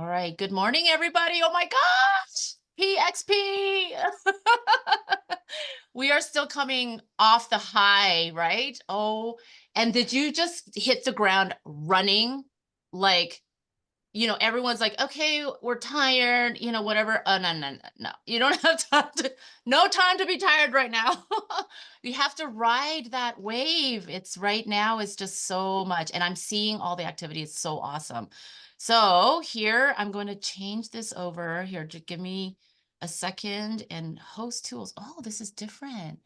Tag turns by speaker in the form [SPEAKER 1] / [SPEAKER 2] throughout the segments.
[SPEAKER 1] All right. Good morning, everybody. Oh my gosh. PXP. We are still coming off the high, right? Oh, and did you just hit the ground running? Like, everyone's like, okay, we're tired, whatever. Oh, no, no, no, no. You don't have no time to be tired right now. You have to ride that wave. It's right now, it's just so much. And I'm seeing all the activity. It's so awesome. So here, I'm going to change this over here. Just give me a second and host tools. Oh, this is different.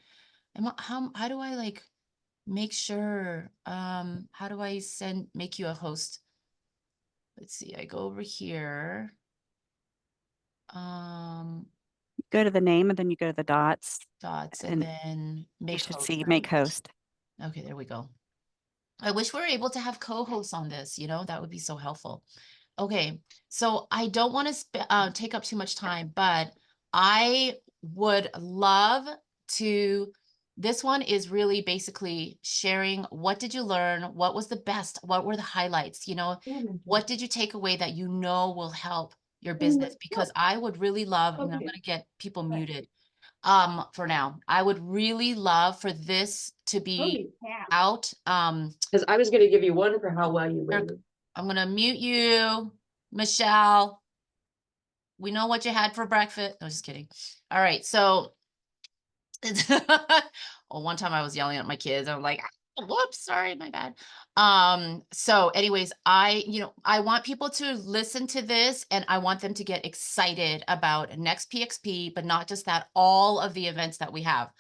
[SPEAKER 1] How do I like make sure, how do I make you a host? Let's see, I go over here.
[SPEAKER 2] Go to the name and then you go to the dots
[SPEAKER 1] Dots and
[SPEAKER 2] and
[SPEAKER 1] then
[SPEAKER 2] you
[SPEAKER 1] make
[SPEAKER 2] should
[SPEAKER 1] host,
[SPEAKER 2] see make
[SPEAKER 1] right?
[SPEAKER 2] host.
[SPEAKER 1] Okay, there we go. I wish we were able to have co-hosts on this, that would be so helpful. Okay, so I don't want to take up too much time, but I would love to. This one is really basically sharing what did you learn? What was the best? What were the highlights? What did you take away that will help your business? Because I would really love, and I'm going to get people muted for now. I would really love for this to be out.
[SPEAKER 3] Because I was going to give you one for how well you rated.
[SPEAKER 1] I'm going to mute you, Michelle. We know what you had for breakfast. No, just kidding. All right. So, well, one time I was yelling at my kids. I'm like, whoops, sorry, my bad. So anyways, I want people to listen to this and I want them to get excited about next PXP, but not just that, all of the events that we have.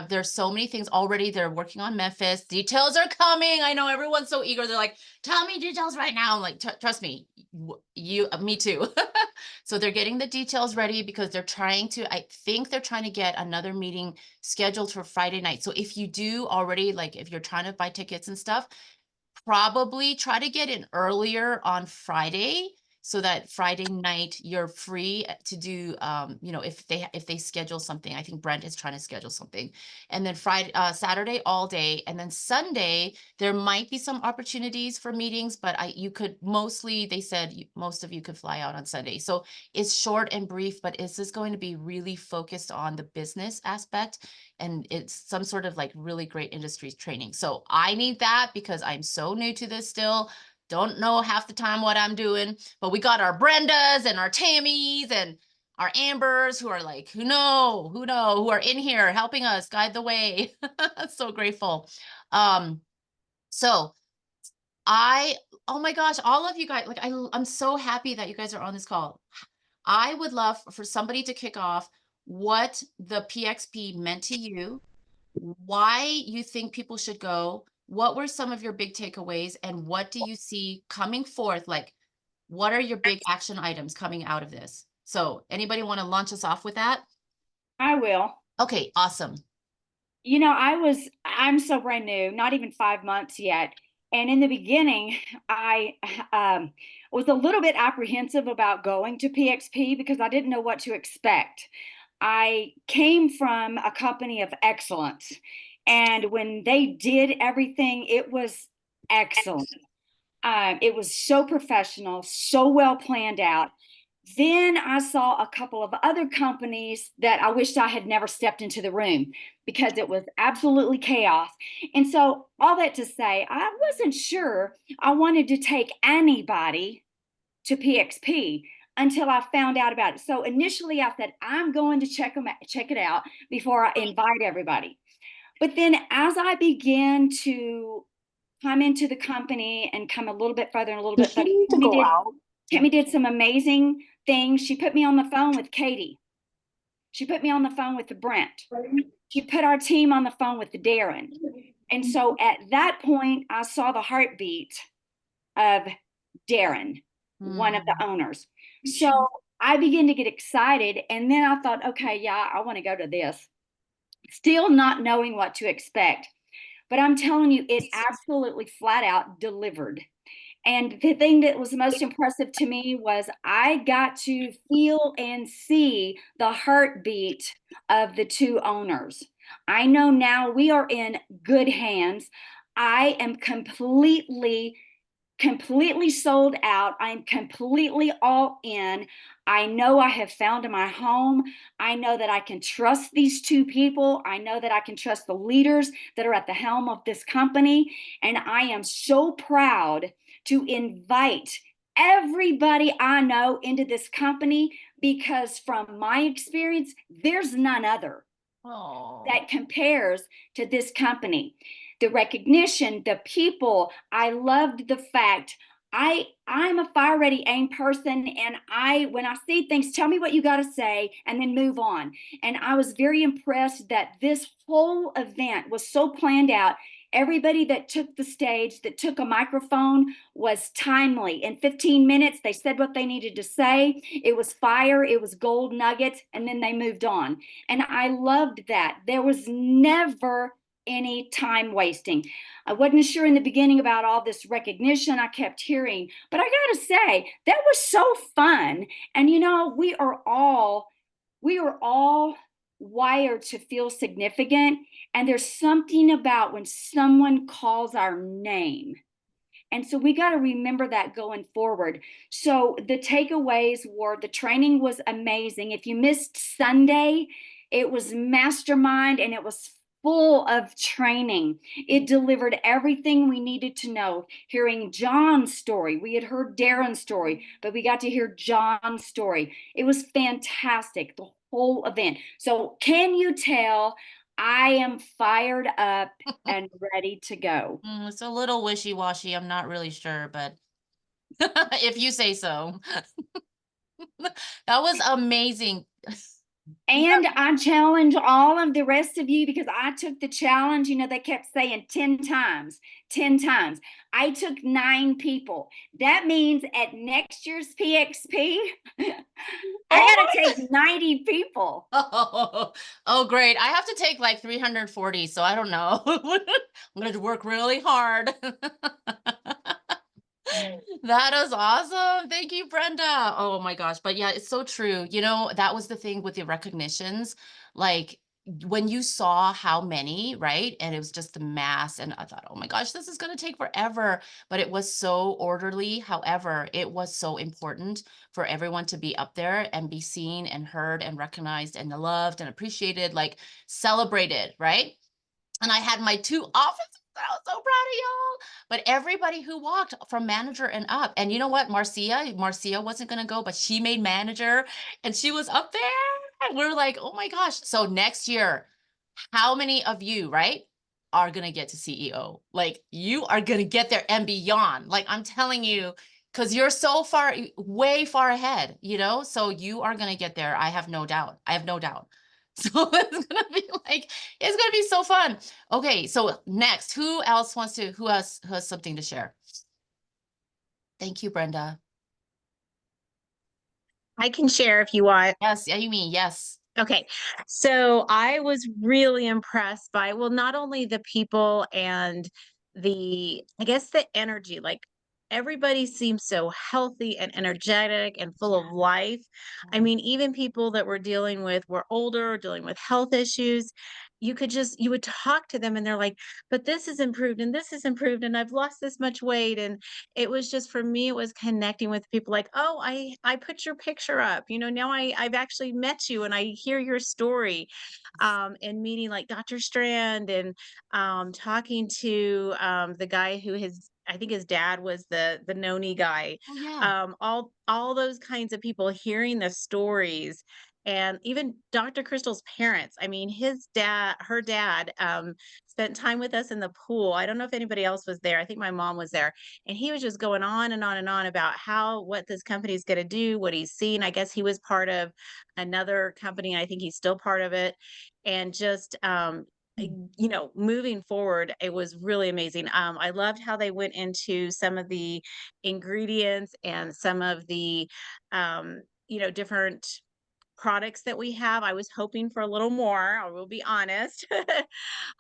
[SPEAKER 1] There's so many things already. They're working on Memphis. Details are coming. I know everyone's so eager. They're like, tell me details right now. I'm like, trust me, me too. So they're getting the details ready because I think they're trying to get another meeting scheduled for Friday night. So if you do already, like if you're trying to buy tickets and stuff, probably try to get in earlier on Friday so that Friday night you're free to do if they schedule something. I think Brent is trying to schedule something. And then Saturday all day, and then Sunday there might be some opportunities for meetings, but they said most of you could fly out on Sunday. So it's short and brief, but this is going to be really focused on the business aspect, and it's some sort of like really great industry training. So I need that because I'm so new to this still. Don't know half the time what I'm doing, but we got our Brendas and our Tammys and our Ambers who are like, who are in here helping us guide the way. So grateful. So oh my gosh, all of you guys, like I'm so happy that you guys are on this call. I would love for somebody to kick off what the PXP meant to you, why you think people should go, what were some of your big takeaways, and what do you see coming forth? Like, what are your big action items coming out of this? So anybody want to launch us off with that?
[SPEAKER 4] I will.
[SPEAKER 1] Okay, awesome.
[SPEAKER 4] I'm so brand new, not even 5 months yet. And in the beginning, I was a little bit apprehensive about going to PXP because I didn't know what to expect. I came from a company of excellence, and when they did everything, it was excellent. It was so professional, so well planned out. Then I saw a couple of other companies that I wished I had never stepped into the room because it was absolutely chaos. And so, all that to say, I wasn't sure I wanted to take anybody to PXP until I found out about it. So initially I said, I'm going to check it out before I invite everybody. But then as I began to come into the company and come a little bit further and a little bit further, Tammy did some amazing things. She put me on the phone with Katie. She put me on the phone with the Brent. She put our team on the phone with the Darren. And so at that point, I saw the heartbeat of Darren, one of the owners. So I began to get excited. And then I thought, okay, yeah, I want to go to this. Still not knowing what to expect. But I'm telling you, it absolutely flat out delivered. And the thing that was most impressive to me was I got to feel and see the heartbeat of the two owners. I know now we are in good hands. I am completely completely sold out. I'm completely all in. I know I have found my home. I know that I can trust these two people. I know that I can trust the leaders that are at the helm of this company. And I am so proud to invite everybody I know into this company, because from my experience, there's none other
[SPEAKER 1] Oh,
[SPEAKER 4] that compares to this company. The recognition, the people, I loved the fact I'm a fire ready aim person, and when I see things, tell me what you got to say and then move on. And I was very impressed that this whole event was so planned out. Everybody that took the stage, that took a microphone, was timely. In 15 minutes, they said what they needed to say. It was fire, it was gold nuggets, and then they moved on. And I loved that. There was never any time wasting. I wasn't sure in the beginning about all this recognition I kept hearing, but I gotta say, that was so fun. And you know, we are all wired to feel significant. And there's something about when someone calls our name. And so we got to remember that going forward. So the takeaways were, the training was amazing. If you missed Sunday, it was mastermind and it was full of training. It delivered everything we needed to know. Hearing John's story, we had heard Darren's story, but we got to hear John's story. It was fantastic, the whole event. So can you tell I am fired up and ready to go?
[SPEAKER 1] it's a little wishy-washy. I'm not really sure, but if you say so. That was amazing.
[SPEAKER 4] And I challenge all of the rest of you, because I took the challenge. You know, they kept saying 10 times, 10 times. I took 9 people. That means at next year's PXP, I got to take 90 people.
[SPEAKER 1] Oh, great. I have to take like 340, so I don't know. I'm going to work really hard. That is awesome. Thank you, Brenda. Oh my gosh. But yeah, it's so true. You know, that was the thing with the recognitions. Like when you saw how many, right? And it was just the mass. And I thought, oh my gosh, this is going to take forever. But it was so orderly. However, it was so important for everyone to be up there and be seen and heard and recognized and loved and appreciated, like celebrated, right? And I had my 2 officers. I was so proud of y'all. But everybody who walked from manager and up, and you know what? Marcia wasn't going to go, but she made manager and she was up there. And we're like, oh my gosh. So next year, how many of you, right, are going to get to CEO? Like you are going to get there and beyond. Like I'm telling you, because you're so far, way far ahead, you know? So you are going to get there. I have no doubt. I have no doubt. So it's gonna be like, it's gonna be so fun. Okay, so next, who has something to share? Thank you, Brenda.
[SPEAKER 5] I can share if you want.
[SPEAKER 1] Yes, yeah, you mean yes.
[SPEAKER 5] Okay. So I was really impressed by, well, not only the people and I guess the energy, like everybody seems so healthy and energetic and full of life. I mean, even people that were older, dealing with health issues, you would talk to them and they're like, but this is improved and this is improved and I've lost this much weight. And it was just, for me, it was connecting with people like, oh, I put your picture up, now I've actually met you and I hear your story. And meeting like Dr. Strand and talking to the guy who I think his dad was the Noni guy.
[SPEAKER 1] Oh yeah.
[SPEAKER 5] All those kinds of people, hearing the stories. And even Dr. Crystal's parents. I mean, her dad, spent time with us in the pool. I don't know if anybody else was there. I think my mom was there. And he was just going on and on and on about what this company is going to do, what he's seen. I guess he was part of another company. I think he's still part of it. And just, moving forward, it was really amazing. I loved how they went into some of the ingredients and some of the, different products that we have. I was hoping for a little more, I will be honest.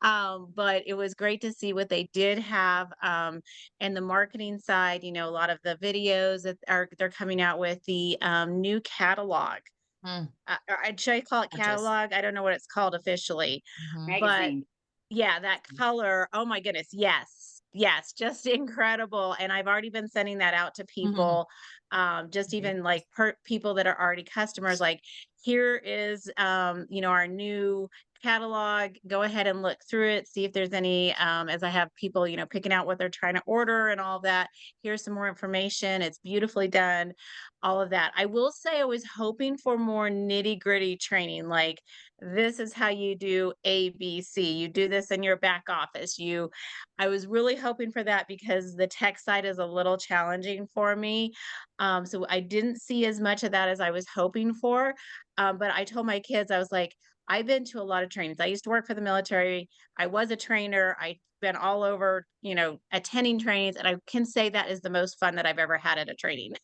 [SPEAKER 5] But it was great to see what they did have. And the marketing side, a lot of the videos that they're coming out with, the new catalog. Should I call it
[SPEAKER 1] Gorgeous.
[SPEAKER 5] catalog? I don't know what it's called officially.
[SPEAKER 1] Mhm.
[SPEAKER 5] But
[SPEAKER 4] Magazine.
[SPEAKER 5] yeah, that color. Oh my goodness. Yes. yes, just incredible. And I've already been sending that out to
[SPEAKER 1] Mhm.
[SPEAKER 5] people, just
[SPEAKER 1] Mhm.
[SPEAKER 5] even like people that are already customers, like, here is, our new catalog. Go ahead and look through it, see if there's any, as I have people, picking out what they're trying to order and all that. Here's some more information. It's beautifully done, all of that. I will say I was hoping for more nitty gritty training, like, this is how you do ABC. You do this in your back office. I was really hoping for that because the tech side is a little challenging for me. So I didn't see as much of that as I was hoping for. But I told my kids, I was like, I've been to a lot of trainings. I used to work for the military. I was a trainer. I've been all over, attending trainings. And I can say that is the most fun that I've ever had at a training.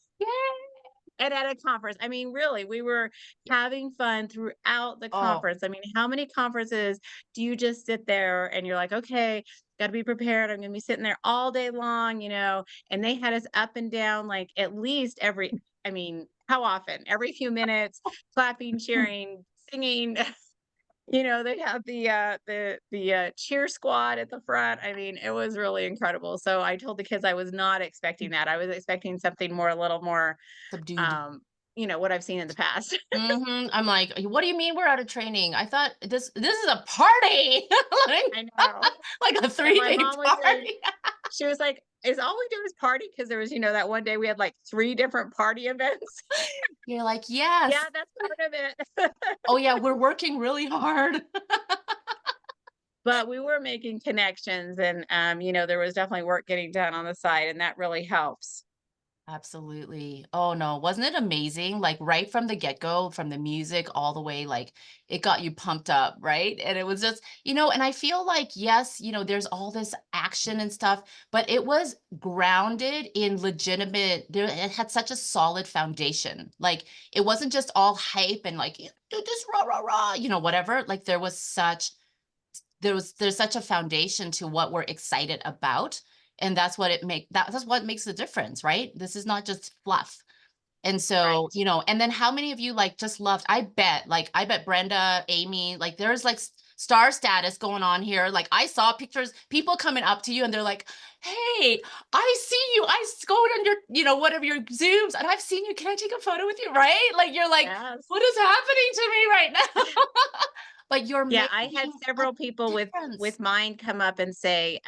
[SPEAKER 5] And at a conference, I mean, really, we were having fun throughout the
[SPEAKER 1] Oh,
[SPEAKER 5] conference. I mean, how many conferences do you just sit there and you're like, okay, got to be prepared. I'm going to be sitting there all day long, and they had us up and down like at least I mean, how often? Every few minutes, clapping, cheering, singing. They have the cheer squad at the front. I mean, it was really incredible. So I told the kids I was not expecting that. I was expecting something a little more,
[SPEAKER 1] subdued.
[SPEAKER 5] um, what I've seen in the past.
[SPEAKER 1] I'm like, what do you mean we're out of training? I thought this is a party, like,
[SPEAKER 5] I know.
[SPEAKER 1] like a
[SPEAKER 5] And my
[SPEAKER 1] 3-day
[SPEAKER 5] mom was saying,
[SPEAKER 1] party.
[SPEAKER 5] she was like, "Is all we do is party?" Because there was, that one day we had like 3 different party events.
[SPEAKER 1] You're like,
[SPEAKER 5] Yeah,
[SPEAKER 1] yes.
[SPEAKER 5] that's part of it.
[SPEAKER 1] Oh yeah, we're working really hard.
[SPEAKER 5] But we were making connections and, there was definitely work getting done on the side, and that really helps.
[SPEAKER 1] Absolutely. Oh no, wasn't it amazing? Like right from the get-go, from the music all the way, like it got you pumped up, right? And it was just, and I feel like, yes, there's all this action and stuff, but it was grounded in legitimate, it had such a solid foundation. Like it wasn't just all hype and like, do this rah, rah, rah, whatever. Like there's such a foundation to what we're excited about, and that's what makes the difference, right? This is not just fluff. And so,
[SPEAKER 5] Right.
[SPEAKER 1] and then how many of you like just loved, I bet Brenda, Amy, like there's like star status going on here. Like I saw pictures, people coming up to you and they're like, hey, I see you. Go on your, whatever your Zooms, and I've seen you. Can I take a photo with you? Right? Like you're like,
[SPEAKER 5] Yes.
[SPEAKER 1] what is happening to me right now? But you're
[SPEAKER 5] Yeah, I had
[SPEAKER 1] making a
[SPEAKER 5] several people with
[SPEAKER 1] difference.
[SPEAKER 5] mine come up and say,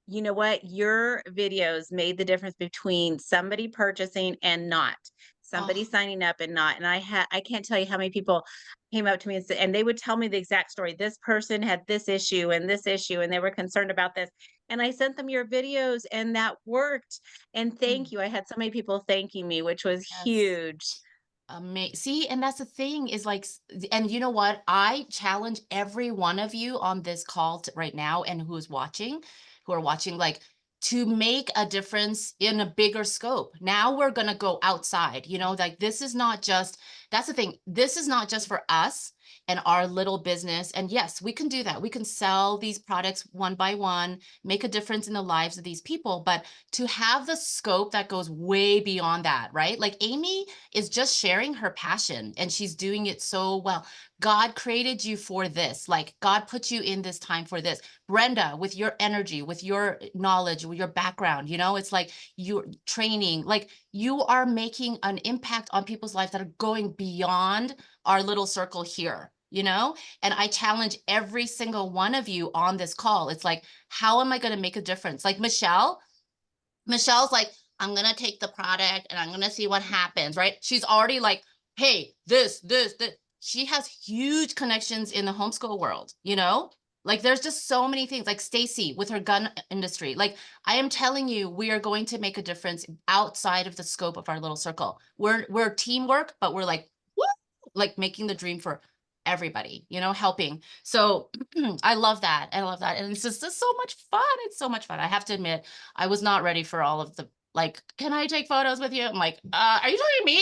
[SPEAKER 5] you know what? Your videos made the difference between somebody purchasing and not, somebody
[SPEAKER 1] Oh,
[SPEAKER 5] signing up and not. And I can't tell you how many people came up to me and said, and they would tell me the exact story. This person had this issue and this issue, and they were concerned about this. And I sent them your videos and that worked. And thank
[SPEAKER 1] mm,
[SPEAKER 5] you. I had so many people thanking me, which was
[SPEAKER 1] yes.
[SPEAKER 5] huge.
[SPEAKER 1] See, and that's the thing is like, and you know what? I challenge every one of you on this call right now and who are watching, like to make a difference in a bigger scope. Now we're going to go outside, like that's the thing. This is not just for us and our little business. And yes, we can do that. We can sell these products one by one, make a difference in the lives of these people, but to have the scope that goes way beyond that, right? Like Amy is just sharing her passion and she's doing it so well. God created you for this. Like God put you in this time for this. Brenda, with your energy, with your knowledge, with your background, it's like you're training, like you are making an impact on people's lives that are going beyond our little circle here. And I challenge every single one of you on this call. It's like, how am I going to make a difference? Like Michelle's like, I'm going to take the product and I'm going to see what happens, right? She's already like, hey, this. She has huge connections in the homeschool world, Like there's just so many things, like Stacy with her gun industry. Like I am telling you, we are going to make a difference outside of the scope of our little circle. We're teamwork, but we're like, woo, like making the dream for everybody, helping. So I love that. I love that. And it's just so much fun. It's so much fun. I have to admit, I was not ready for all of the like, can I take photos with you? I'm like, are you talking to me?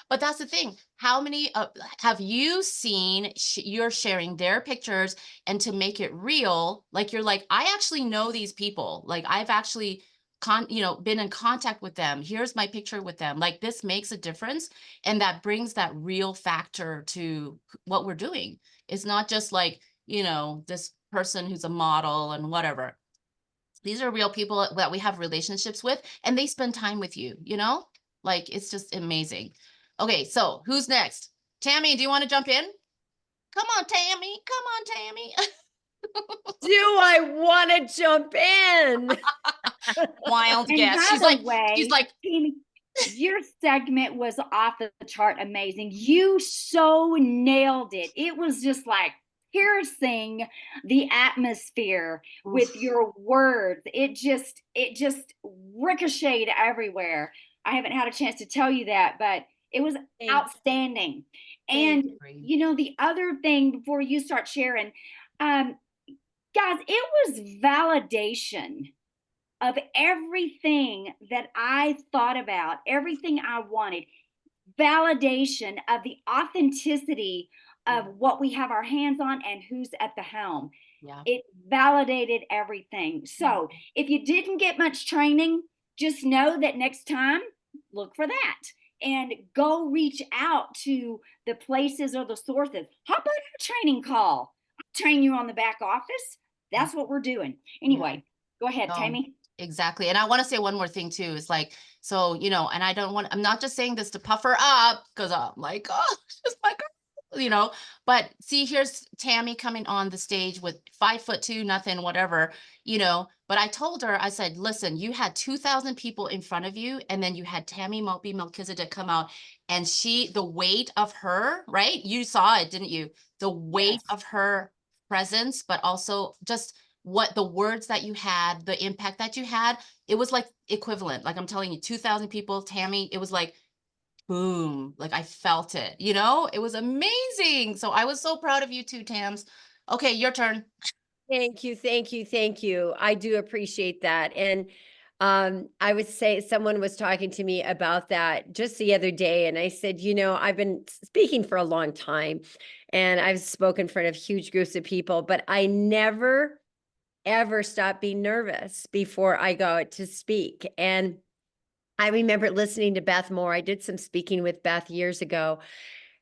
[SPEAKER 1] But that's the thing. How many have you seen you're sharing their pictures and to make it real, like you're like, I actually know these people. Like I've actually been in contact with them. Here's my picture with them. Like this makes a difference. And that brings that real factor to what we're doing. It's not just like, this person who's a model and whatever. These are real people that we have relationships with, and they spend time with you, you know? Like, it's just amazing. Okay, so who's next? Tammy, do you want to jump in? Come on, Tammy. Come on, Tammy.
[SPEAKER 6] Do I want to jump in?
[SPEAKER 1] Wild
[SPEAKER 4] And
[SPEAKER 1] guess.
[SPEAKER 4] by
[SPEAKER 1] She's
[SPEAKER 4] the
[SPEAKER 1] like,
[SPEAKER 4] way,
[SPEAKER 1] she's like,
[SPEAKER 4] Tammy, your segment was off the chart amazing. You so nailed it. It was just like piercing the atmosphere with
[SPEAKER 1] oof.
[SPEAKER 4] your words. It just ricocheted everywhere. I haven't had a chance to tell you that, but it was
[SPEAKER 6] Thank
[SPEAKER 4] outstanding.
[SPEAKER 6] Thank
[SPEAKER 4] And
[SPEAKER 1] Agree.
[SPEAKER 4] you know, the other thing before you start sharing, guys, it was validation of everything that I thought about, everything I wanted, validation of the authenticity of what we have our hands on and who's at the helm.
[SPEAKER 1] Yeah.
[SPEAKER 4] It validated everything. So if you didn't get much training, just know that next time, look for that and go reach out to the places or the sources. How about a training call? I'll train you on the back office. That's what we're doing. Anyway, go ahead,
[SPEAKER 1] No.
[SPEAKER 4] Tammy.
[SPEAKER 1] Exactly. And I want to say one more thing too. Is like, so, you know, and I'm not just saying this to puff her up because I'm like, oh, she's my girl, you know, but see, here's Tammy coming on the stage with 5'2", nothing, whatever, you know, but I told her, I said, listen, you had 2,000 people in front of you. And then you had Tammy Melchizedek come out, and the weight of her, right? You saw it, didn't you? The weight of her presence, but also just what the words that you had, the impact that you had, it was like equivalent. Like I'm telling you, 2,000 people, Tammy, it was like, boom, like I felt it, you know, it was amazing. So I was so proud of you too, Tams. Okay, your turn.
[SPEAKER 6] Thank you, thank you, thank you. I do appreciate that. And I would say someone was talking to me about that just the other day, and I said, you know, I've been speaking for a long time, and I've spoken in front of huge groups of people, but I never ever stop being nervous before I go to speak. And I remember listening to Beth Moore. I did some speaking with Beth years ago,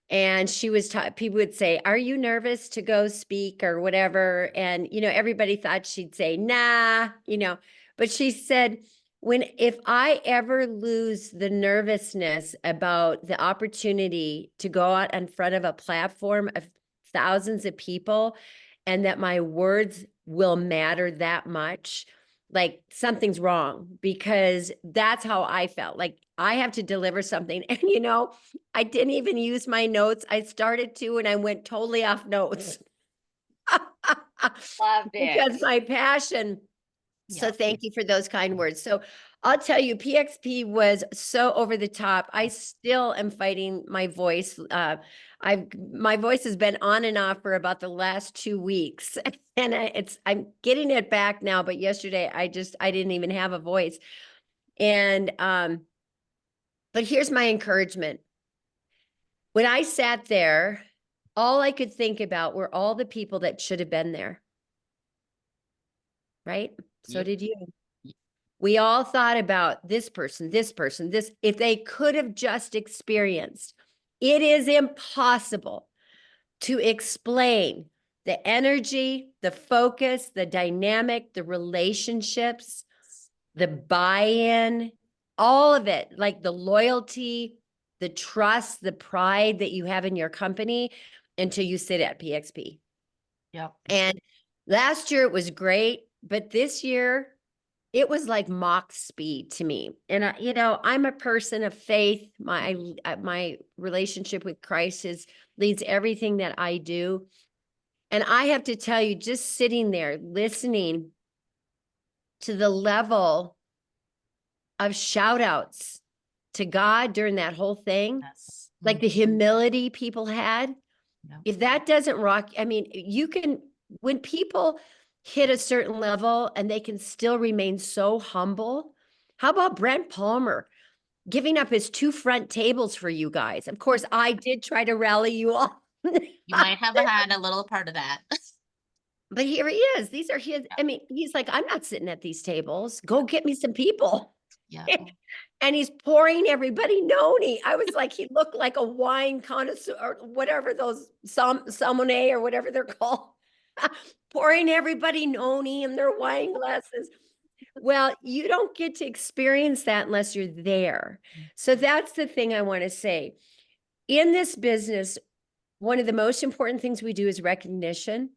[SPEAKER 6] and she was people would say, "Are you nervous to go speak or whatever?" And you know, everybody thought she'd say, "Nah," you know, but she said, if I ever lose the nervousness about the opportunity to go out in front of a platform of thousands of people, and that my words will matter that much, like something's wrong, because that's how I felt. Like I have to deliver something. And you know, I didn't even use my notes. I started to, and I went totally off notes.
[SPEAKER 4] Loved
[SPEAKER 6] Because
[SPEAKER 4] it.
[SPEAKER 6] my passion. So
[SPEAKER 1] Yeah.
[SPEAKER 6] thank you for those kind words. So I'll tell you, PXP was so over the top. I still am fighting my voice. My voice has been on and off for about the last 2 weeks, and I'm getting it back now. But yesterday I didn't even have a voice. And but here's my encouragement. When I sat there, all I could think about were all the people that should have been there. Right? So
[SPEAKER 1] Yep.
[SPEAKER 6] did you. We all thought about this person, this, if they could have just experienced. It is impossible to explain the energy, the focus, the dynamic, the relationships, the buy-in, all of it, like the loyalty, the trust, the pride that you have in your company until you sit at PXP.
[SPEAKER 1] Yep.
[SPEAKER 6] And last year it was great, but this year it was like Mach speed to me. And you know, I'm a person of faith. My relationship with Christ leads everything that I do. And I have to tell you, just sitting there listening to the level of shout outs to God during that whole thing,
[SPEAKER 1] Yes.
[SPEAKER 6] like the humility people had.
[SPEAKER 1] Yep.
[SPEAKER 6] If that doesn't rock, I mean, when people hit a certain level and they can still remain so humble. How about Brent Palmer giving up his 2 front tables for you guys? Of course, I did try to rally you all.
[SPEAKER 1] You might have had a little part of that.
[SPEAKER 6] But here he is. These are his. I mean, he's like, I'm not sitting at these tables. Go get me some people.
[SPEAKER 1] Yeah.
[SPEAKER 6] And he's pouring everybody noni. I was like, he looked like a wine connoisseur or whatever those sommelier or whatever they're called. pouring everybody noni in their wine glasses. Well, you don't get to experience that unless you're there. So that's the thing I want to say. In this business, one of the most important things we do is recognition.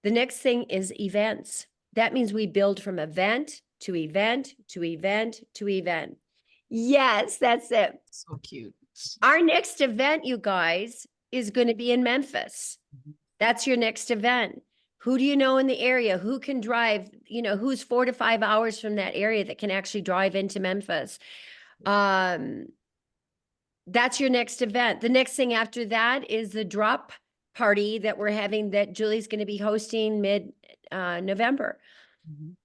[SPEAKER 6] The next thing is events. That means we build from event to event to event to event. Yes, that's it.
[SPEAKER 1] So cute.
[SPEAKER 6] Our next event, you guys, is going to be in Memphis. That's your next event. Who do you know in the area? Who can drive? You know, who's 4 to 5 hours from that area that can actually drive into Memphis? That's your next event. The next thing after that is the drop party that we're having that Julie's going to be hosting mid November.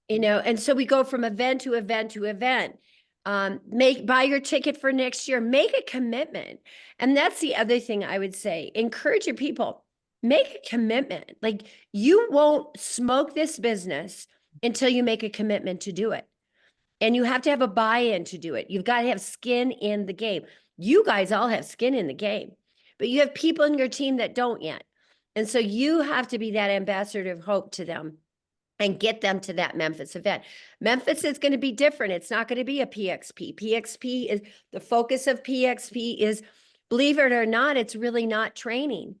[SPEAKER 6] You know, and so we go from event to event to event. Buy your ticket for next year, make a commitment. And that's the other thing I would say. Encourage your people, make a commitment. Like, you won't smoke this business until you make a commitment to do it. And you have to have a buy-in to do it. You've got to have skin in the game. You guys all have skin in the game, but you have people in your team that don't yet. And so you have to be that ambassador of hope to them and get them to that Memphis event. Memphis is going to be different. It's not going to be a PXP. PXP is the focus of PXP is, believe it or not, it's really not training.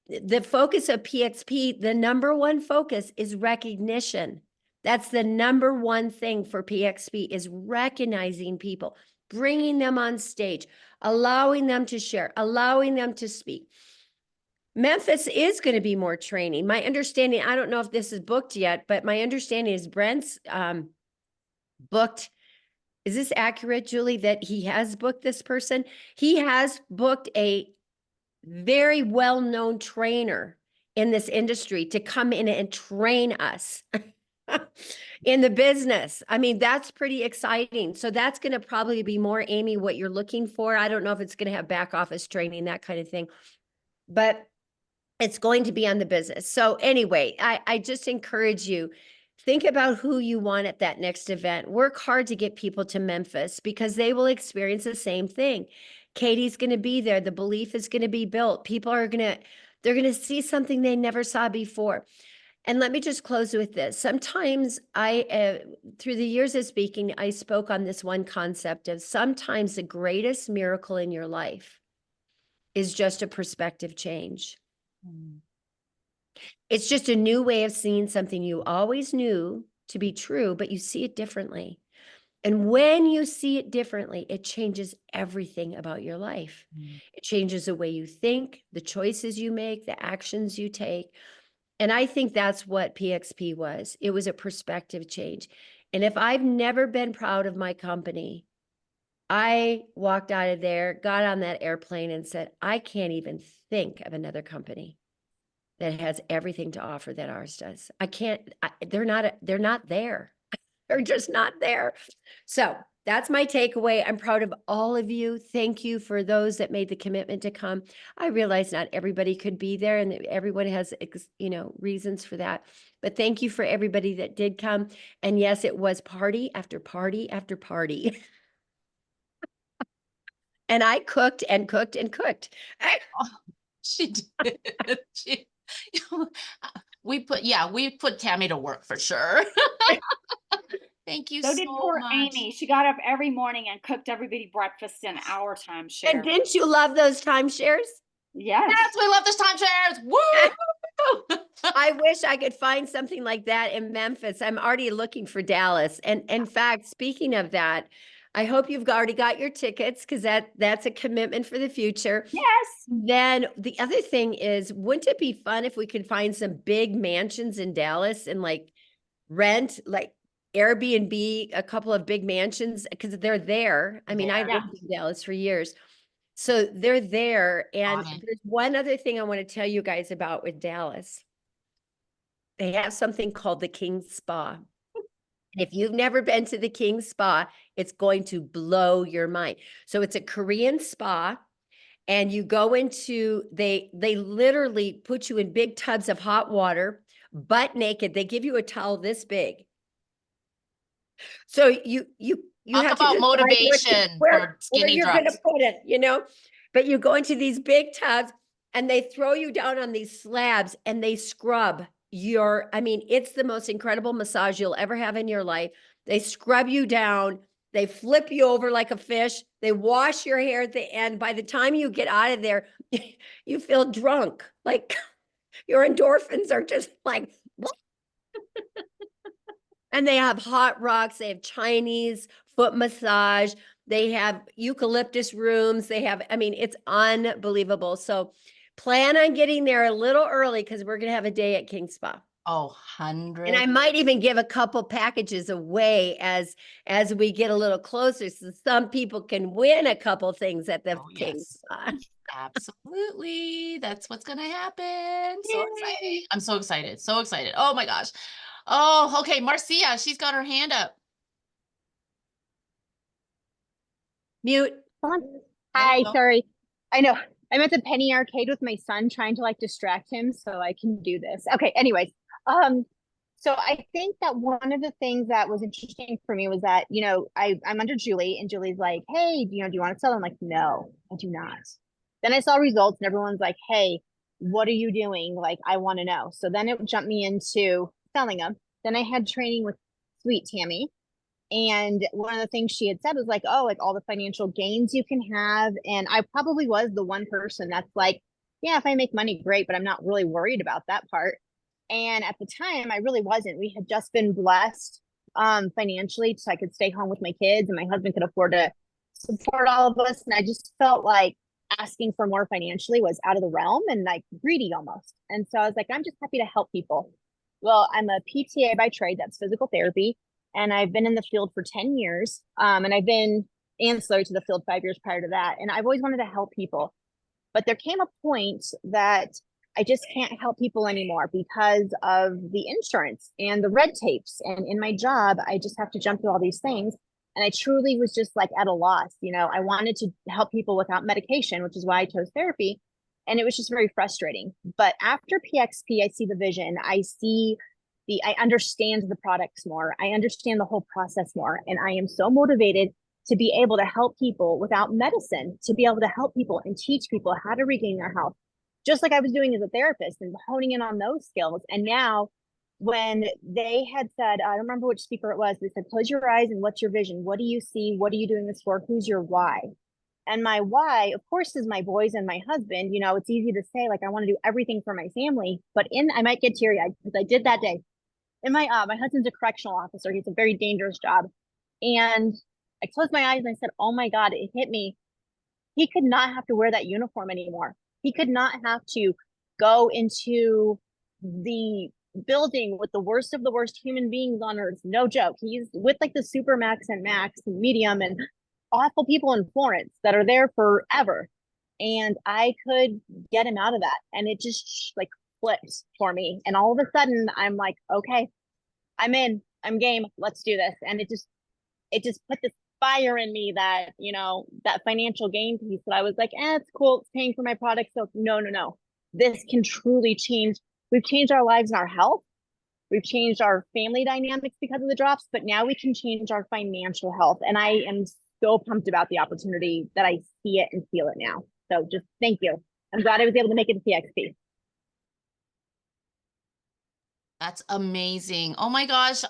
[SPEAKER 6] The focus of PXP, the number one focus is recognition. That's the number one thing for PXP is recognizing people, bringing them on stage, allowing them to share, allowing them to speak. Memphis is going to be more training. My understanding, I don't know if this is booked yet, but my understanding is Brent's booked. Is this accurate, Julie, that he has booked this person? He has booked a very well-known trainer in this industry to come in and train us in the business. I mean, that's pretty exciting. So that's going to probably be more, Amy, what you're looking for. I don't know if it's going to have back office training, that kind of thing, but it's going to be on the business. So anyway, I just encourage you, think about who you want at that next event. Work hard to get people to Memphis because they will experience the same thing. Katie's going to be there. The belief is going to be built. People are they're going to see something they never saw before. And let me just close with this. Sometimes through the years of speaking, I spoke on this one concept of sometimes the greatest miracle in your life is just a perspective change. It's just a new way of seeing something you always knew to be true, but you see it differently. And when you see it differently, it changes everything about your life. It changes the way you think, the choices you make, the actions you take. And I think that's what PXP was. It was a perspective change. And if I've never been proud of my company, I walked out of there, got on that airplane and said, I can't even think of another company that has everything to offer that ours does. They're not there. They're just not there. So that's my takeaway. I'm proud of all of you. Thank you for those that made the commitment to come. I realize not everybody could be there and everyone has, reasons for that. But thank you for everybody that did come. And yes, it was party after party after party. And I cooked and cooked and cooked.
[SPEAKER 1] She did. We put Tammy to work for sure. Thank you
[SPEAKER 4] So
[SPEAKER 1] so
[SPEAKER 4] did poor
[SPEAKER 1] much.
[SPEAKER 4] Amy. She got up every morning and cooked everybody breakfast in our timeshare.
[SPEAKER 6] And didn't you love those timeshares?
[SPEAKER 4] Yes.
[SPEAKER 1] Yes, we love this timeshares. Woo!
[SPEAKER 6] I wish I could find something like that in Memphis. I'm already looking for Dallas. And in fact, speaking of that, I hope you've already got your tickets because that's a commitment for the future.
[SPEAKER 4] Yes.
[SPEAKER 6] Then the other thing is, wouldn't it be fun if we could find some big mansions in Dallas and rent Airbnb a couple of big mansions because they're there. I mean, I lived in Dallas for years. So they're there. And there's one other thing I want to tell you guys about with Dallas. They have something called the King's Spa. If you've never been to the King's Spa, it's going to blow your mind. So it's a Korean spa and you go into, they literally put you in big tubs of hot water, butt naked. They give you a towel this big. So you
[SPEAKER 1] Talk
[SPEAKER 6] have
[SPEAKER 1] about
[SPEAKER 6] to
[SPEAKER 1] motivation for skinny
[SPEAKER 6] you're
[SPEAKER 1] drugs.
[SPEAKER 6] going to put it, but you go into these big tubs and they throw you down on these slabs and they scrub I mean, it's the most incredible massage you'll ever have in your life. They scrub you down. They flip you over like a fish. They wash your hair at the end. By the time you get out of there, you feel drunk. Like your endorphins are just like, and they have hot rocks. They have Chinese foot massage. They have eucalyptus rooms. They have, I mean, it's unbelievable. So plan on getting there a little early because we're going to have a day at King Spa.
[SPEAKER 1] Oh,
[SPEAKER 6] And
[SPEAKER 1] 100.
[SPEAKER 6] I might even give a couple packages away as we get a little closer, so some people can win a couple things at the
[SPEAKER 1] Oh,
[SPEAKER 6] King
[SPEAKER 1] yes.
[SPEAKER 6] Spa.
[SPEAKER 1] Absolutely. That's what's going to happen. So exciting.
[SPEAKER 6] Yay.
[SPEAKER 1] I'm so excited. So excited. Oh my gosh. Oh, okay. Marcia, she's got her hand up.
[SPEAKER 6] Mute.
[SPEAKER 7] Hi,
[SPEAKER 1] There we go.
[SPEAKER 7] sorry. I know. I'm at the Penny Arcade with my son trying to like distract him so I can do this. Okay, anyways. So I think that one of the things that was interesting for me was that, I'm under Julie and Julie's like, hey, do you want to sell? I'm like, no, I do not. Then I saw results and everyone's like, hey, what are you doing? Like, I want to know. So then it jumped me into selling them. Then I had training with Sweet Tammy. And one of the things she had said was like, oh, like all the financial gains you can have. And I probably was the one person that's like, yeah, if I make money, great, but I'm not really worried about that part. And at the time, I really wasn't. We had just been blessed financially, so I could stay home with my kids, and my husband could afford to support all of us. And I just felt like asking for more financially was out of the realm and like greedy almost. And so I was like, I'm just happy to help people. Well, I'm a PTA by trade, that's physical therapy. And I've been in the field for 10 years. And I've been ancillary to the field 5 years prior to that. And I've always wanted to help people. But there came a point that I just can't help people anymore because of the insurance and the red tapes. And in my job, I just have to jump through all these things. And I truly was just like at a loss. I wanted to help people without medication, which is why I chose therapy. And it was just very frustrating. But after PXP, I see the vision. I understand the products more. I understand the whole process more. And I am so motivated to be able to help people without medicine, to be able to help people and teach people how to regain their health, just like I was doing as a therapist and honing in on those skills. And now when they had said, I don't remember which speaker it was, they said, close your eyes and what's your vision? What do you see? What are you doing this for? Who's your why? And my why, of course, is my boys and my husband. It's easy to say, like, I want to do everything for my family, but I might get teary-eyed because I did that day. And my husband's a correctional officer. He's a very dangerous job. And I closed my eyes and I said, oh my God, it hit me. He could not have to wear that uniform anymore. He could not have to go into the building with the worst of the worst human beings on earth. No joke. He's with like the super max and max and medium and awful people in Florence that are there forever. And I could get him out of that. And it just like flipped for me. And all of a sudden I'm like, okay, I'm in, I'm game. Let's do this. And it just put this fire in me that, that financial gain piece that I was like, it's cool. It's paying for my product. So no. This can truly change. We've changed our lives and our health. We've changed our family dynamics because of the drops, but now we can change our financial health. And I am so pumped about the opportunity that I see it and feel it now. So just thank you. I'm glad I was able to make it to PXP.
[SPEAKER 1] That's amazing. Oh my gosh.
[SPEAKER 6] So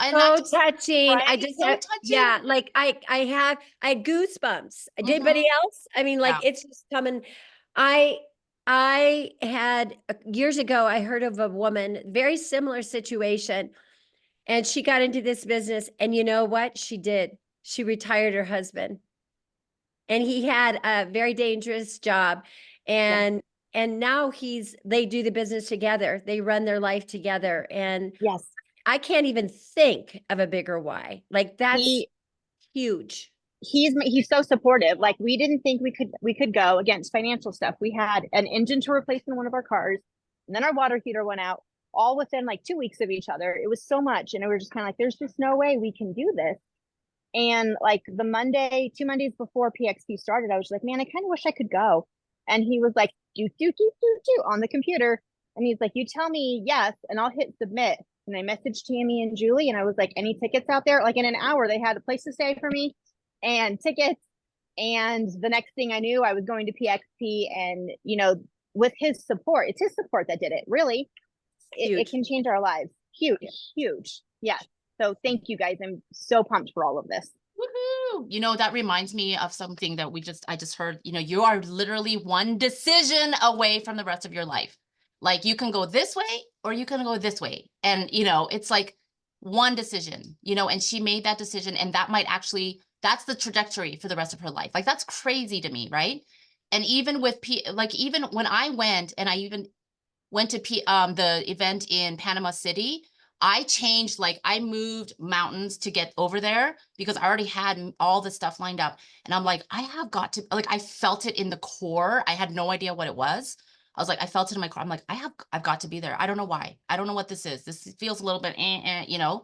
[SPEAKER 6] touching. I
[SPEAKER 1] right?
[SPEAKER 6] just
[SPEAKER 1] So
[SPEAKER 6] had,
[SPEAKER 1] touching.
[SPEAKER 6] yeah, like I had goosebumps. Did anybody else? I mean, like
[SPEAKER 1] Yeah.
[SPEAKER 6] it's just coming. I had years ago, I heard of a woman, very similar situation, and she got into this business. And you know what she did? She retired her husband, and he had a very dangerous job, and now they do the business together. They run their life together, and
[SPEAKER 7] Yes,
[SPEAKER 6] I can't even think of a bigger why. Like that's huge.
[SPEAKER 7] He's so supportive. Like we didn't think we could go against financial stuff. We had an engine to replace in one of our cars, and then our water heater went out all within like 2 weeks of each other. It was so much, and we were just kind of like, there's just no way we can do this. And like the Monday, 2 Mondays before PXP started, I was like, man, I kind of wish I could go. And he was like, do on the computer. And he's like, you tell me yes, and I'll hit submit. And I messaged Tammy and Julie, and I was like, any tickets out there? Like in an hour, they had a place to stay for me and tickets. And the next thing I knew, I was going to PXP, and with his support, it's his support that did it, really. it
[SPEAKER 6] Huge.
[SPEAKER 7] can change our lives. Huge. Yeah. So thank you guys. I'm so pumped for all of this.
[SPEAKER 1] Woohoo! You know, that reminds me of something that I just heard, you know, you are literally one decision away from the rest of your life. Like you can go this way or you can go this way. And, you know, it's like one decision, you know, and she made that decision and that might actually, that's the trajectory for the rest of her life. Like that's crazy to me, right? And even with like even when I went and I even went to the event in Panama City, I changed, like I moved mountains to get over there because I already had all the stuff lined up. And I'm like, I have got to, like, I felt it in the core. I had no idea what it was. I was like, I felt it in my core. I'm like, I've got to be there. I don't know why. I don't know what this is. This feels a little bit, you know,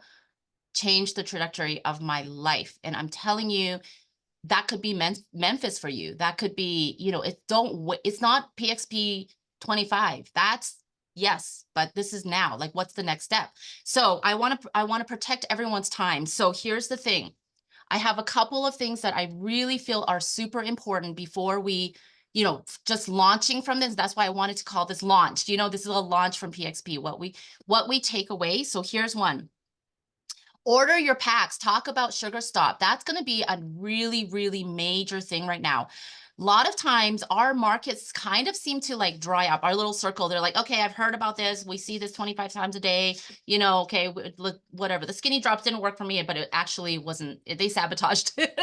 [SPEAKER 1] change the trajectory of my life. And I'm telling you, that could be Memphis for you. That could be, you know, it's not PXP 25. That's yes, but this is now. Like, what's the next step? So I want to protect everyone's time. So here's the thing. I have a couple of things that I really feel are super important before we, you know, just launching from this. That's why I wanted to call this launch. You know, this is a launch from PXP, what we take away. So here's one. Order your packs. Talk about Sugar Stop. That's going to be a really, really major thing right now. A lot of times our markets kind of seem to like dry up. Our little circle, they're like, okay, I've heard about this. We see this 25 times a day, you know, okay, whatever. The skinny drops didn't work for me, but it actually wasn't, they sabotaged it.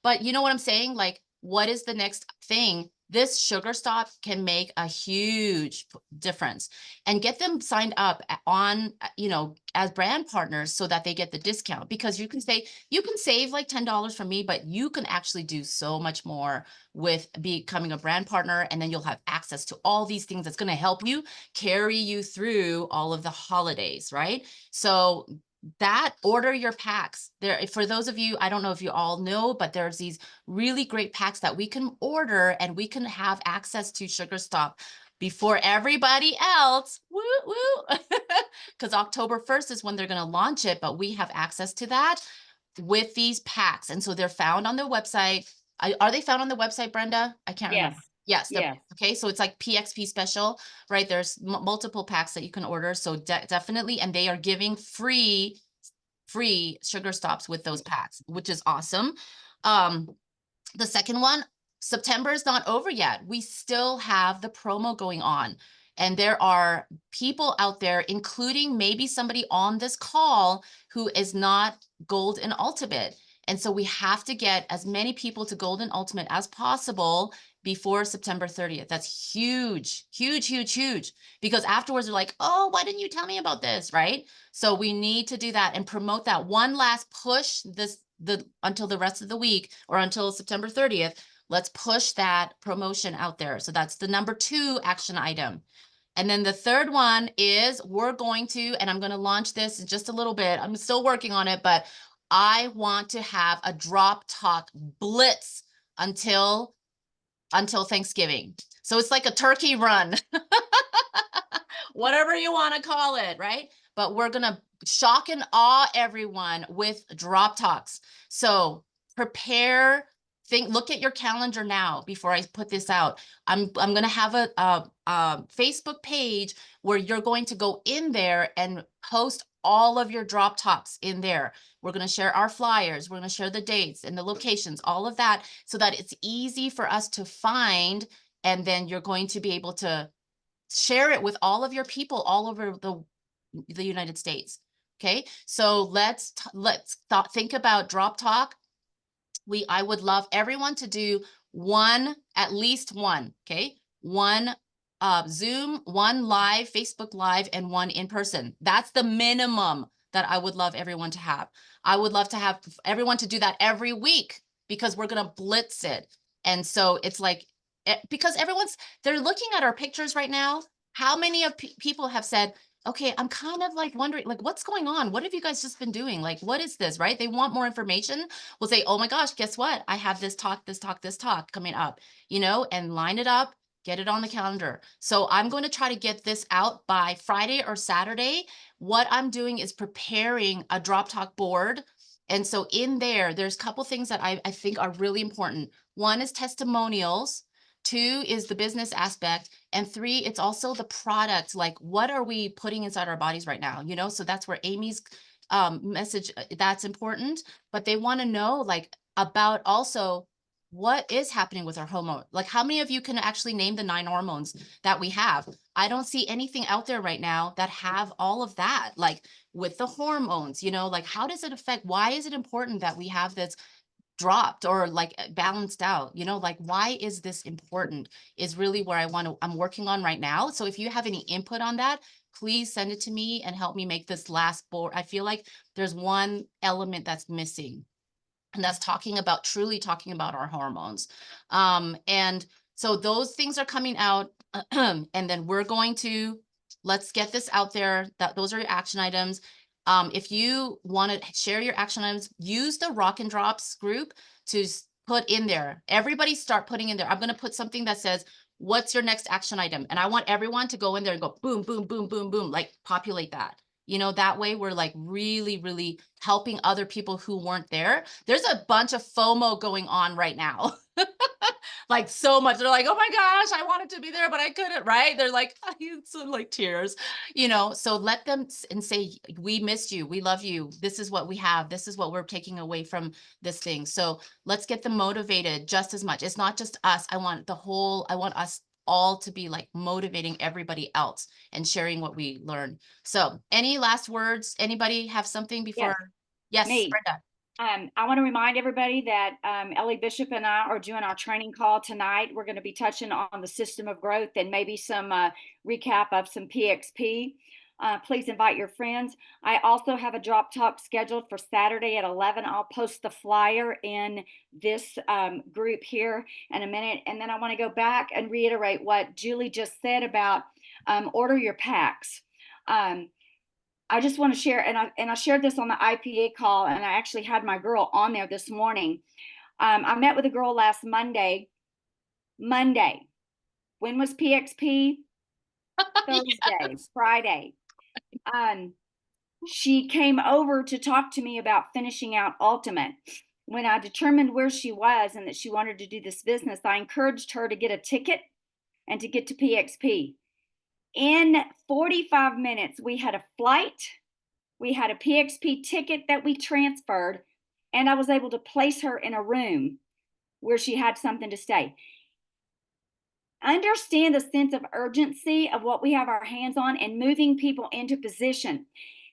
[SPEAKER 1] But you know what I'm saying? Like, what is the next thing? This Sugar Stop can make a huge difference, and get them signed up on, you know, as brand partners so that they get the discount, because you can save like $10 from me, but you can actually do so much more with becoming a brand partner. And then you'll have access to all these things that's going to help you carry you through all of the holidays, right? So that, order your packs there. For those of you, I don't know if you all know, but there's these really great packs that we can order and we can have access to Sugar Stop before everybody else. Woo woo. Because October 1st is when they're going to launch it, but we have access to that with these packs. And so they're found on their website. Are they found on the website, Brenda? I can't remember. Yes.
[SPEAKER 4] Yes.
[SPEAKER 1] Okay. So it's like PXP special, right? There's multiple packs that you can order. So definitely. And they are giving free Sugar Stops with those packs, which is awesome. The second one, September is not over yet. We still have the promo going on. And there are people out there, including maybe somebody on this call who is not Gold and Ultimate. And so we have to get as many people to Gold and Ultimate as possible before September 30th. That's huge, huge, huge, huge. Because afterwards, they're like, oh, why didn't you tell me about this, right? So we need to do that and promote that one last push until the rest of the week, or until September 30th. Let's push that promotion out there. So that's the number 2 action item. And then the third one is we're going to, and I'm going to launch this in just a little bit. I'm still working on it, but I want to have a drop talk blitz until Thanksgiving. So it's like a turkey run, whatever you want to call it, right? But we're going to shock and awe everyone with drop talks. So prepare, look at your calendar now before I put this out. I'm going to have a Facebook page where you're going to go in there and post all of your drop talks in there. We're going to share our flyers. We're going to share the dates and the locations, all of that, so that it's easy for us to find. And then you're going to be able to share it with all of your people all over the United States. Okay. So let's think about drop talk. I would love everyone to do at least one. Okay. One Zoom, one live, Facebook Live, and one in person. That's the minimum that I would love everyone to have. I would love to have everyone to do that every week, because we're going to blitz it. And so it's like, because they're looking at our pictures right now. How many of people have said, okay, I'm kind of like wondering, like, what's going on? What have you guys just been doing? Like, what is this, right? They want more information. We'll say, oh my gosh, guess what? I have this talk coming up, you know, and line it up, get it on the calendar. So I'm going to try to get this out by Friday or Saturday. What I'm doing is preparing a drop talk board. And so in there's a couple things that I think are really important. One is testimonials. 2 is the business aspect, and 3, it's also the product. Like, what are we putting inside our bodies right now? You know, so that's where Amy's message, that's important, but they want to know like about also what is happening with our hormone. Like, how many of you can actually name the 9 hormones that we have? I don't see anything out there right now that have all of that, like with the hormones, you know, like how does it affect, why is it important that we have this dropped or like balanced out, you know, like why is this important is really where I'm working on right now. So if you have any input on that, please send it to me and help me make this last board. I feel like there's one element that's missing, and that's truly talking about our hormones. And so those things are coming out, and then we're going to, let's get this out there, that those are your action items. If you want to share your action items, use the Rock and Drops group to put in there. Everybody start putting in there. I'm going to put something that says, what's your next action item? And I want everyone to go in there and go boom, boom, boom, boom, boom, like populate that. You know, that way we're like really, really helping other people who weren't there. There's a bunch of FOMO going on right now. Like so much. They're like, oh my gosh, I wanted to be there, but I couldn't, right? They're like, it's like tears, you know, so let them and say, we missed you. We love you. This is what we have. This is what we're taking away from this thing. So let's get them motivated just as much. It's not just us. I want us all to be like motivating everybody else and sharing what we learn. So any last words? Anybody have something before? Yes,
[SPEAKER 4] Me.
[SPEAKER 1] Brenda.
[SPEAKER 4] I want to remind everybody that Ellie Bishop and I are doing our training call tonight. We're going to be touching on the system of growth and maybe some recap of some PXP. Please invite your friends. I also have a drop talk scheduled for Saturday at 11. I'll post the flyer in this group here in a minute. And then I want to go back and reiterate what Julie just said about order your packs. I just want to share, and I shared this on the IPA call, and I actually had my girl on there this morning. I met with a girl last Monday. When was PXP? Thursday,
[SPEAKER 1] Yes.
[SPEAKER 4] Friday. She came over to talk to me about finishing out Ultimate. When I determined where she was and that she wanted to do this business, I encouraged her to get a ticket and to get to PXP. In 45 minutes, we had a flight, we had a PXP ticket that we transferred, and I was able to place her in a room where she had something to stay. Understand the sense of urgency of what we have our hands on and moving people into position.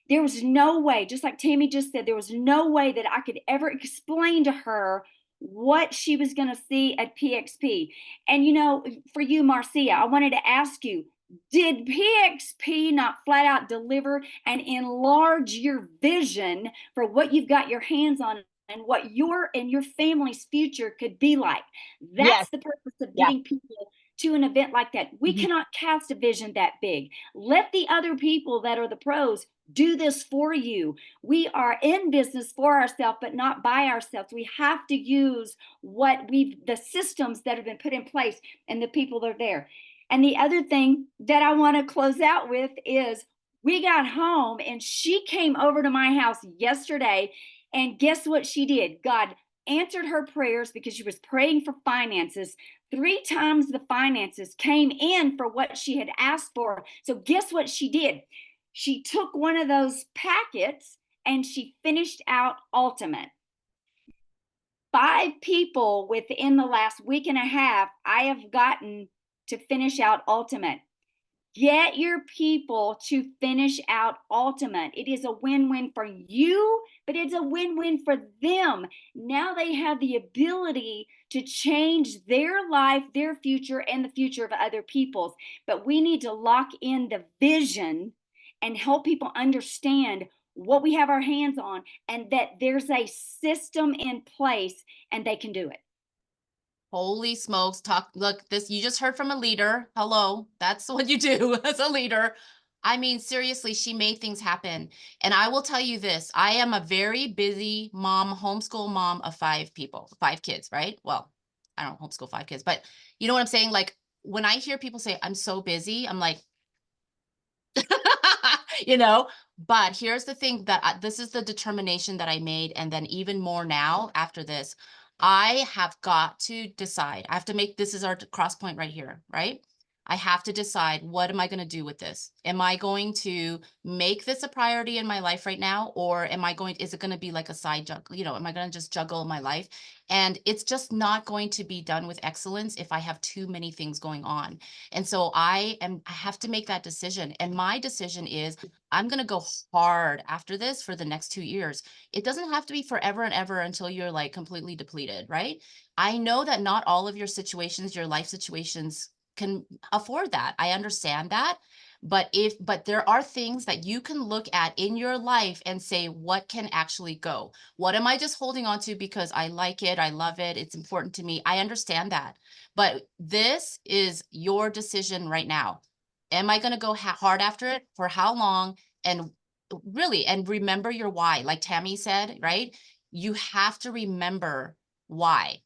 [SPEAKER 4] There was no way, just like Tammy just said, there was no way that I could ever explain to her what she was going to see at PXP. And, you know, for you, Marcia, I wanted to ask you, did PXP not flat out deliver and enlarge your vision for what you've got your hands on and what your and your family's future could be like? That's
[SPEAKER 7] Yes.
[SPEAKER 4] the purpose of getting people to an event like that. We cannot cast a vision that big. Let the other people that are the pros do this for you. We are in business for ourselves, but not by ourselves. We have to use the systems that have been put in place and the people that are there. And the other thing that I want to close out with is we got home and she came over to my house yesterday, and guess what she did? God answered her prayers because she was praying for finances. 3 times the finances came in for what she had asked for. So guess what she did? She took one of those packets and she finished out Ultimate. 5 people within the last week and a half I have gotten to finish out Ultimate. Get your people to finish out Ultimate. It is a win-win for you, but it's a win-win for them. Now they have the ability to change their life, their future, and the future of other people's. But we need to lock in the vision and help people understand what we have our hands on and that there's a system in place and they can do it.
[SPEAKER 1] Holy smokes, look, this, you just heard from a leader. Hello, that's what you do as a leader. I mean, seriously, she made things happen. And I will tell you this, I am a very busy mom, homeschool mom of 5 kids, right? Well, I don't homeschool 5 kids, but you know what I'm saying? Like when I hear people say, I'm so busy, I'm like, you know, but here's the thing that this is the determination that I made. And then even more now after this, I have got to decide. I have to make, this is our cross point right here, right? I have to decide, what am I going to do with this? Am I going to make this a priority in my life right now? Or am I going, is it going to be like a side juggle? You know, am I going to just juggle my life? And it's just not going to be done with excellence if I have too many things going on. And so I have to make that decision. And my decision is, I'm going to go hard after this for the next 2 years. It doesn't have to be forever and ever until you're like completely depleted, right? I know that not all of your situations, your life situations, can afford that. I understand that. But there are things that you can look at in your life and say, what can actually go? What am I just holding on to because I like it, I love it, it's important to me? I understand that. But this is your decision right now. Am I going to go hard after it? For how long? And really, and remember your why. Like Tammy said, right? You have to remember why,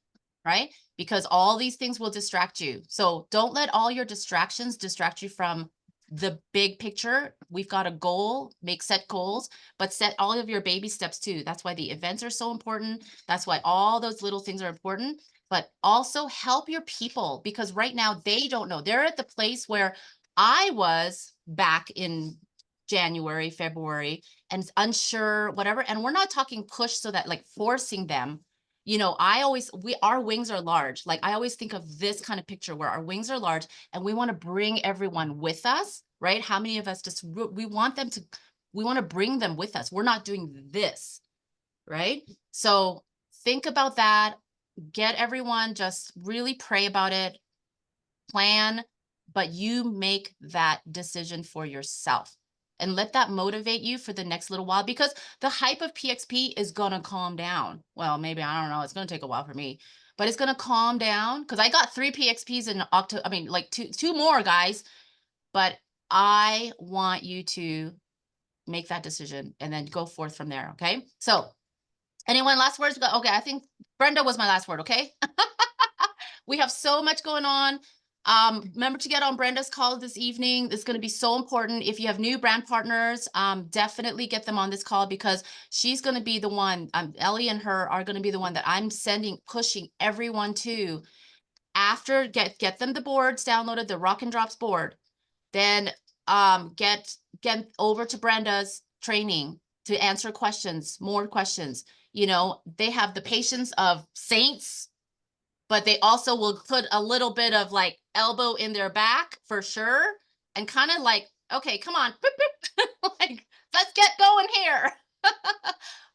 [SPEAKER 1] right? Because all these things will distract you. So don't let all your distractions distract you from the big picture. We've got a goal, set goals, but set all of your baby steps too. That's why the events are so important. That's why all those little things are important, but also help your people, because right now they don't know. They're at the place where I was back in January, February, and unsure, whatever. And we're not talking push, so that like forcing them. You know, our wings are large. Like I always think of this kind of picture where our wings are large and we want to bring everyone with us, right? How many of us we want to bring them with us. We're not doing this, right? So think about that. Get everyone, just really pray about it, plan, but you make that decision for yourself. And let that motivate you for the next little while, because the hype of PXP is going to calm down. Well, maybe, I don't know. It's going to take a while for me, but it's going to calm down, because I got 3 PXPs in October. I mean, like two more, guys. But I want you to make that decision and then go forth from there. Okay. So anyone, last words? Okay. I think Brenda was my last word. Okay. We have so much going on. Remember to get on Brenda's call this evening. It's going to be so important. If you have new brand partners, definitely get them on this call, because she's going to be the one, Ellie and her are going to be the one that I'm pushing everyone to. After, get them the boards downloaded, the Rock and Drops board. Then get over to Brenda's training to answer questions, more questions. You know, they have the patience of saints, but they also will put a little bit of like elbow in their back for sure. And kind of like, okay, come on. Like, let's get going here.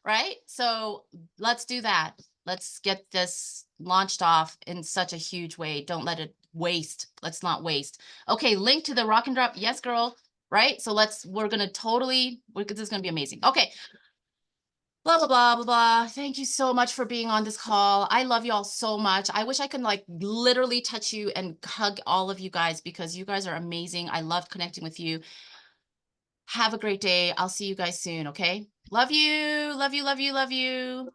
[SPEAKER 1] Right? So let's do that. Let's get this launched off in such a huge way. Don't let it waste. Let's not waste. Okay, link to the Rock and Drop. Yes, girl. Right? So this is going to be amazing. Okay. Blah, blah, blah, blah, blah. Thank you so much for being on this call. I love you all so much. I wish I could like literally touch you and hug all of you guys, because you guys are amazing. I love connecting with you. Have a great day. I'll see you guys soon. Okay. Love you. Love you. Love you. Love you.